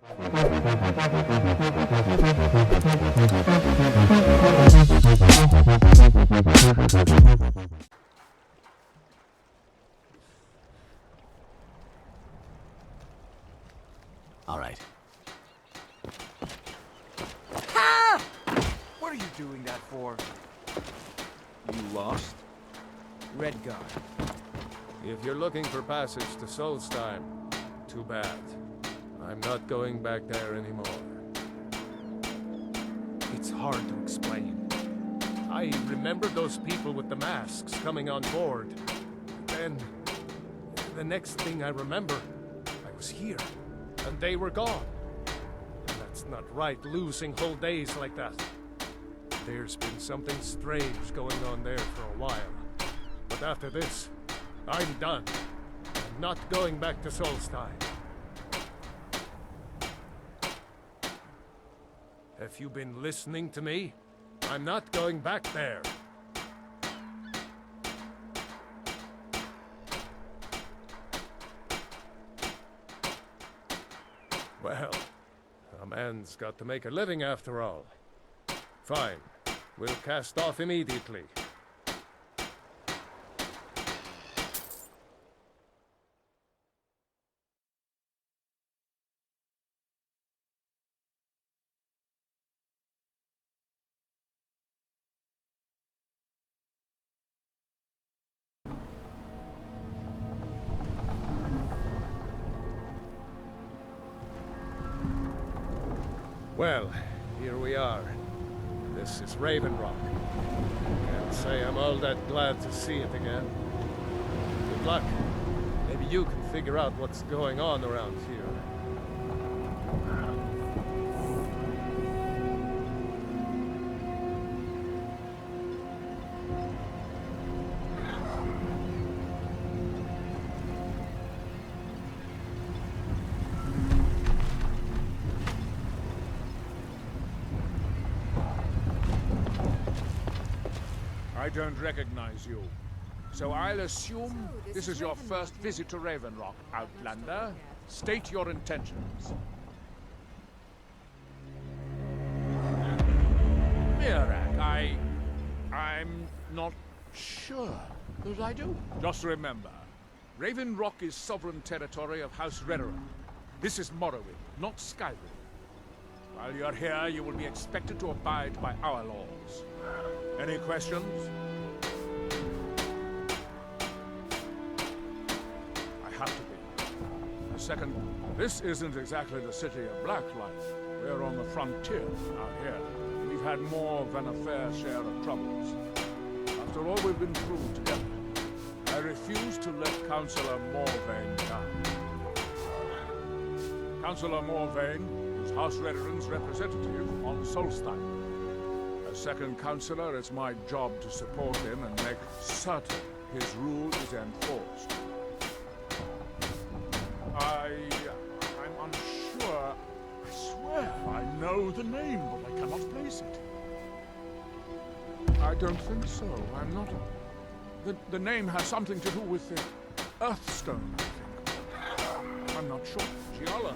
All right. Ah! What are you doing that for? You lost? Red guard. If you're looking for passage to Solstheim, too bad. I'm not going back there anymore. It's hard to explain. I remember those people with the masks coming on board. Then, the next thing I remember, I was here, and they were gone. That's not right, losing whole days like that. There's been something strange going on there for a while. But after this, I'm done. I'm not going back to Solstheim. Have you been listening to me? I'm not going back there. Well, a man's got to make a living after all. Fine. We'll cast off immediately. Well, here we are. This is Raven Rock. Can't say I'm all that glad to see it again. Good luck. Maybe you can figure out what's going on around here. I don't recognize you. So I'll assume this is your first visit to Raven Rock, Outlander. State your intentions. Mirak, I'm not sure that I do. Just remember, Raven Rock is sovereign territory of House Redoran. This is Morrowind, not Skyrim. While you're here, you will be expected to abide by our laws. Any questions? I have to be. A second, this isn't exactly the city of Blacklight. We're on the frontier out here. We've had more than a fair share of troubles. After all we've been through together, I refuse to let Councillor Morvain down. Councillor Morvain is House Redoran's representative on Solstheim. As second councillor, it's my job to support him and make certain his rule is enforced. I'm unsure. I swear I know the name, but I cannot place it. I don't think so. I'm not. The name has something to do with the Earthstone, I think. I'm not sure. Giala,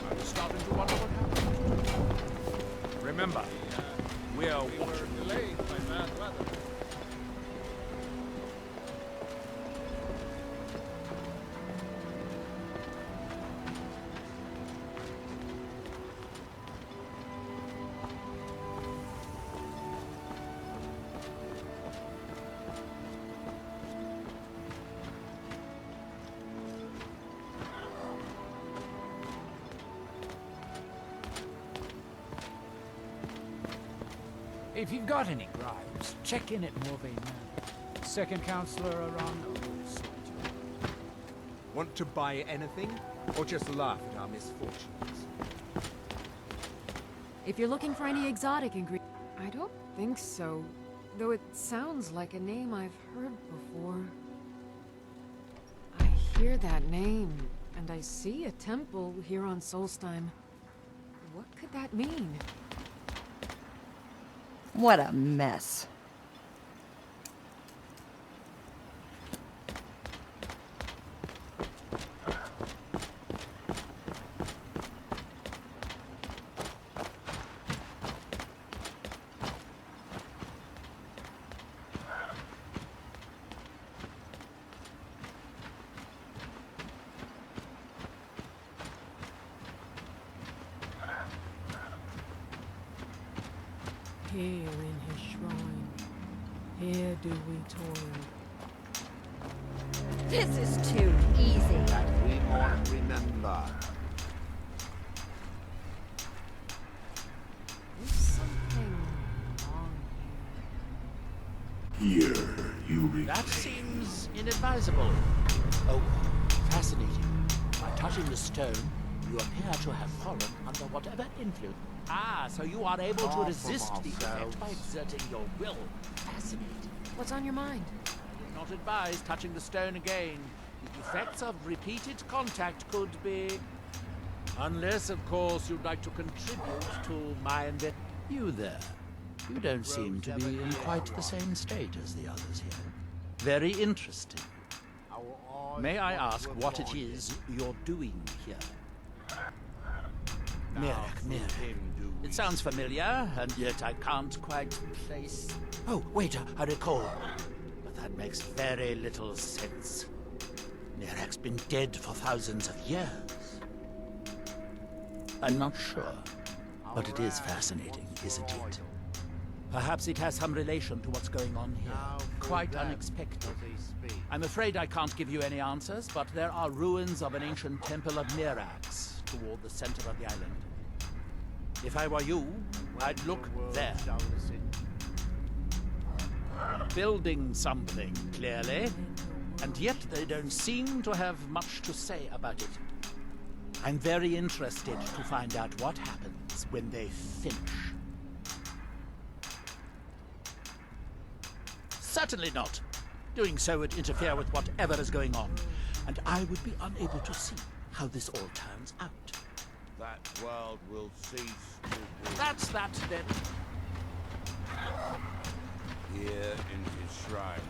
I'm starting to wonder what happened. Remember, we were delayed by bad weather. If you've got any gripes, check in at Morvain Manor. Second counselor around the whole sort. Want to buy anything? Or just laugh at our misfortunes? If you're looking for any exotic ingredients... I don't think so. Though it sounds like a name I've heard before. I hear that name, and I see a temple here on Solstheim. What could that mean? What a mess. Here in his shrine, here do we toil. This is too easy. That we won't remember. There's something wrong Here you That seems inadvisable. Oh, fascinating. By touching the stone, you appear to have fallen under whatever influence. Ah, so you are able to resist the effect by exerting your will. Fascinating. here. What's on your mind? Not advised touching the stone again. The effects of repeated contact could be... Unless, of course, you'd like to contribute to my You there. You don't seem to be in quite the same state as the others here. Very interesting. May I ask what it is you're doing here? Mirek. It sounds familiar, and yet I can't quite place... Oh, wait, I recall. But that makes very little sense. Mirek's been dead for thousands of years. I'm not sure, but it is fascinating, isn't it? Perhaps it has some relation to what's going on here. Quite unexpected. I'm afraid I can't give you any answers, but there are ruins of an ancient temple of Mirax toward the center of the island. If I were you, I'd look there. Building something, clearly, and yet they don't seem to have much to say about it. I'm very interested to find out what happens when they finish. Certainly not. Doing so would interfere with whatever is going on, and I would be unable to see how this all turns out. That world will cease to be. That's that, then. Here in his shrine.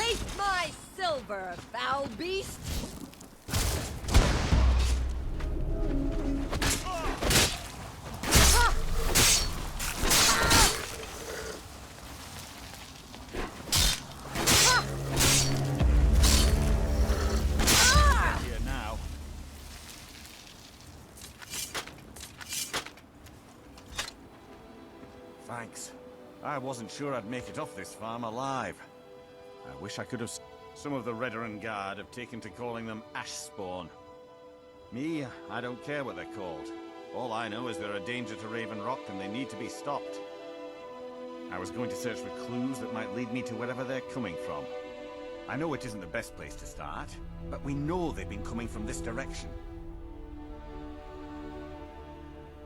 Taste my silver, foul beast! Here now. Thanks. I wasn't sure I'd make it off this farm alive. I wish I could have... Some of the Redoran Guard have taken to calling them ash spawn. Me, I don't care what they're called. All I know is they're a danger to Raven Rock and they need to be stopped. I was going to search for clues that might lead me to wherever they're coming from. I know it isn't the best place to start, but we know they've been coming from this direction.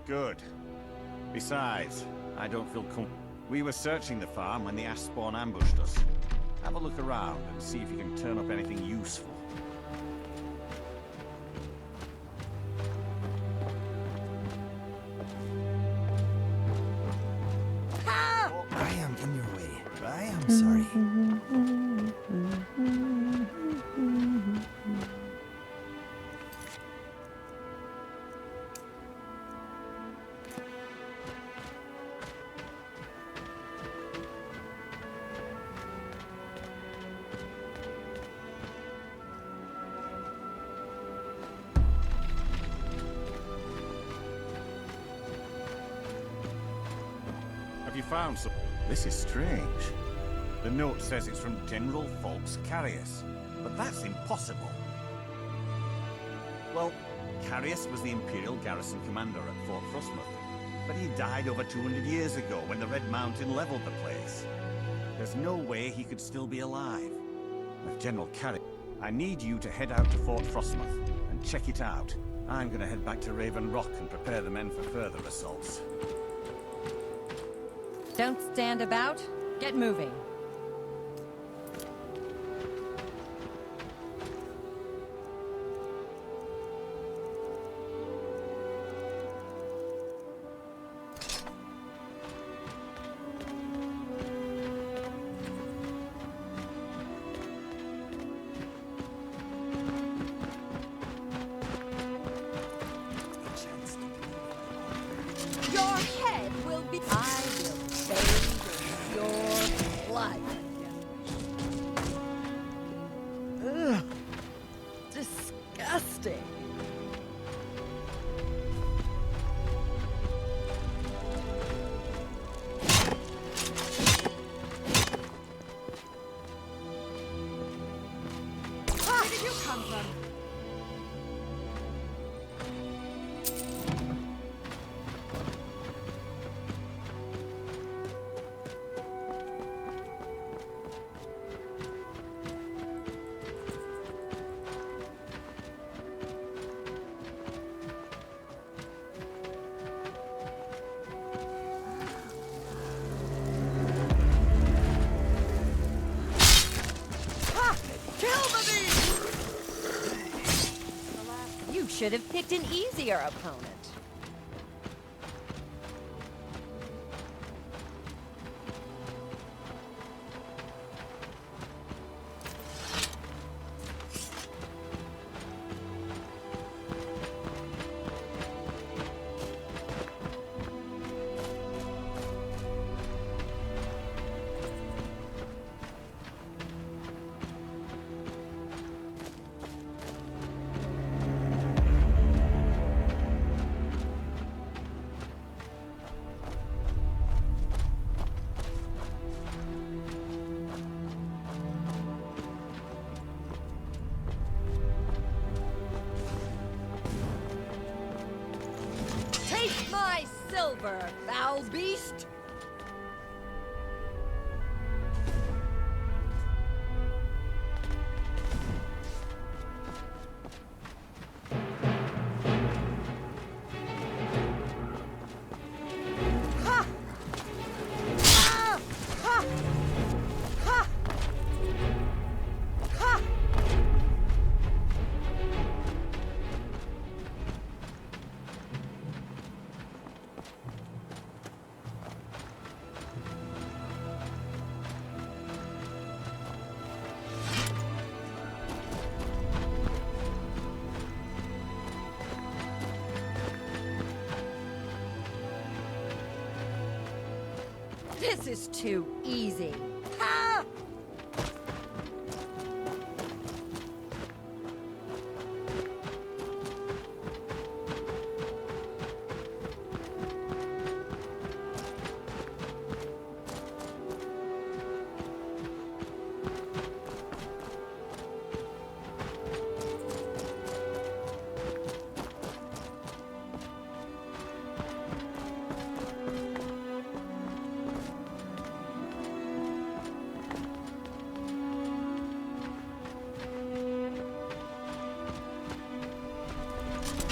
Good. Besides, I don't feel We were searching the farm when the ash spawn ambushed us. Have a look around and see if you can turn up anything useful. I am in your way. I am sorry. Have you found some? This is strange. The note says it's from General Folks Carriers, but that's impossible. Well, Carius was the Imperial garrison commander at Fort Frostmoth, but he died over 200 years ago when the Red Mountain leveled the place. There's no way he could still be alive. With General Carius, I need you to head out to Fort Frostmoth and check it out. I'm gonna head back to Raven Rock and prepare the men for further assaults. Don't stand about. Get moving. Your head will be... I will bathe in your blood. Ugh. Disgusting. Where did you come from? You should have picked an easier opponent. Take my silver, foul beast! Ha! Ah! Ha! Ha! Ha! This is too easy. Ha!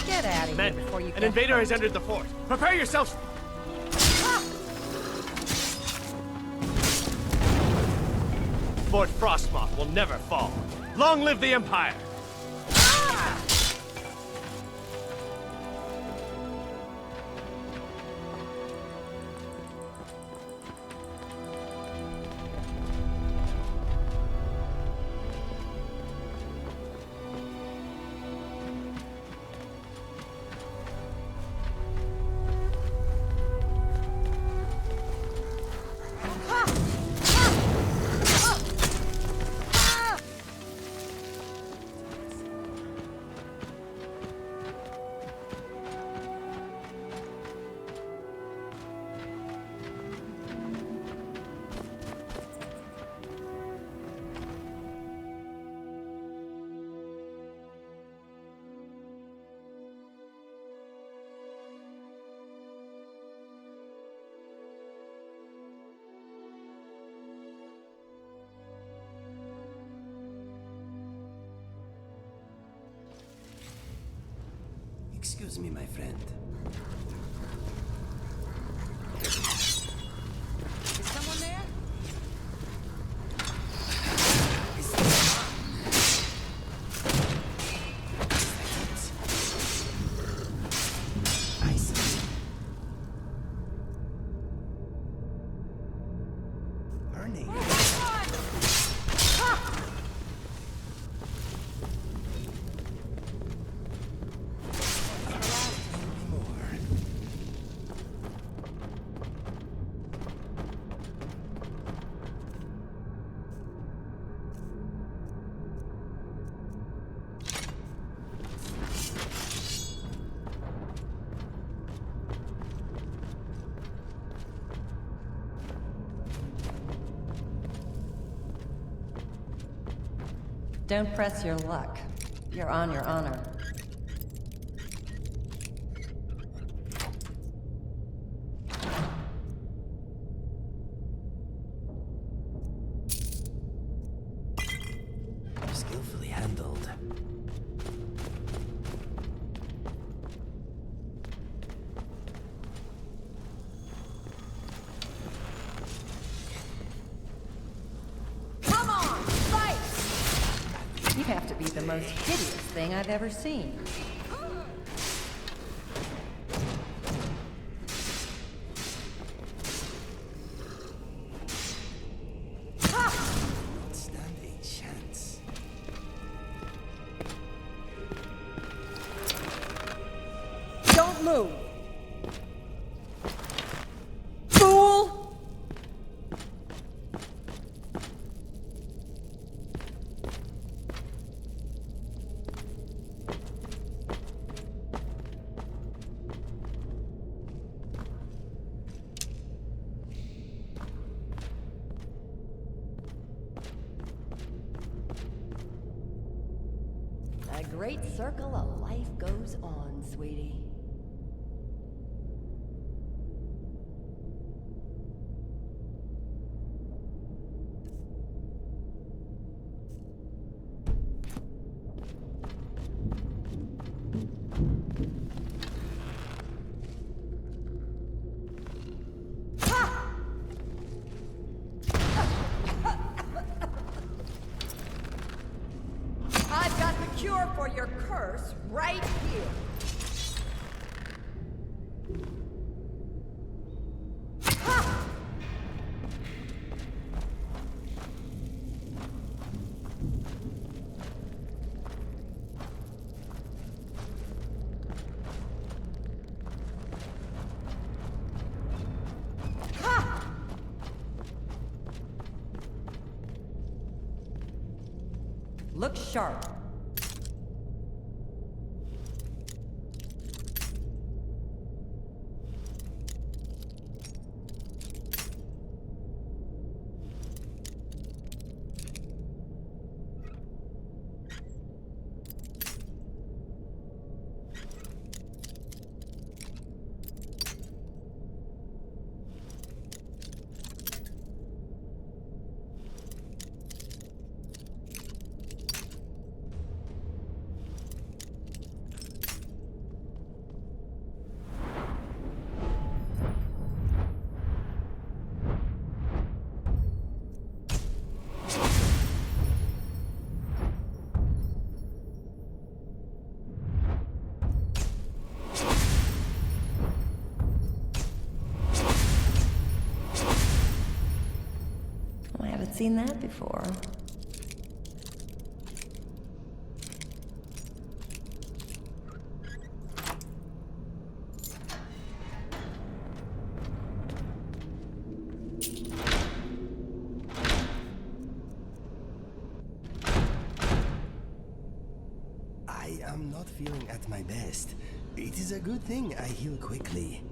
Get out of here before you An get invader hurt. has entered the fort. Prepare yourselves! Fort Frostmoth will never fall. Long live the Empire! Excuse me, my friend. Is someone there? I see. Burning. Don't press your luck. You're on your honor. Skillfully handled. Come on, fight! You have to be the most hideous thing I've ever seen. Don't stand a chance. Don't move! Fool! A great circle of life goes on, sweetie. I've got the cure for your curse right here. Look sharp. I haven't seen that before. I am not feeling at my best. It is a good thing I heal quickly.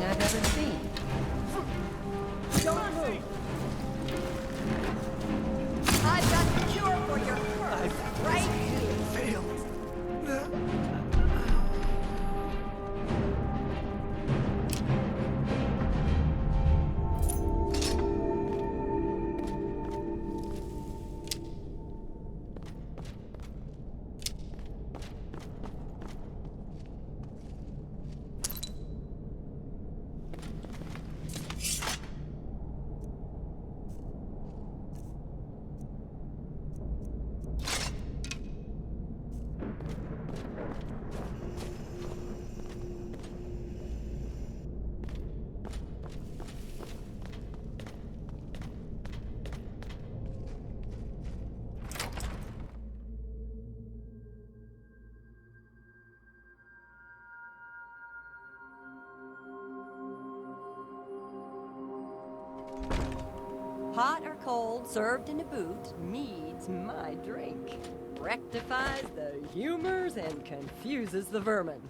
I've ever seen. Don't move. I've got the cure for your hurt right here. Hot or cold, served in a boot, mead's my drink. Rectifies the humors and confuses the vermin.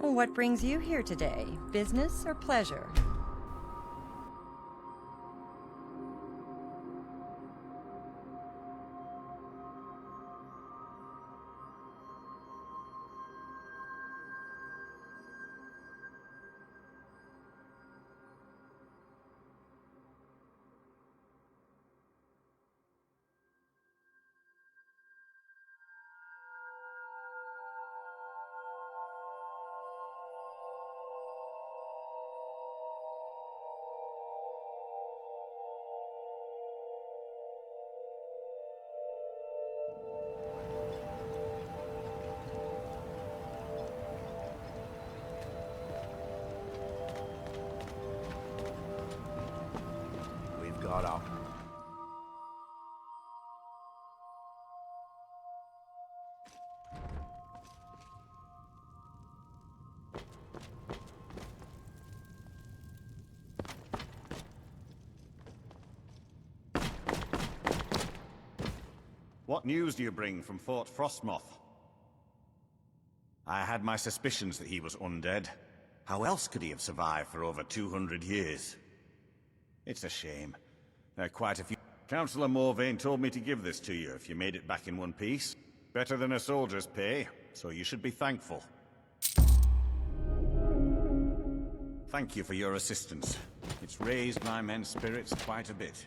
What brings you here today? Business or pleasure? Got up. What news do you bring from Fort Frostmoth? I had my suspicions that he was undead. How else could he have survived for over 200 years? It's a shame. There are quite a few... Councillor Morvain told me to give this to you if you made it back in one piece. Better than a soldier's pay, so you should be thankful. Thank you for your assistance. It's raised my men's spirits quite a bit.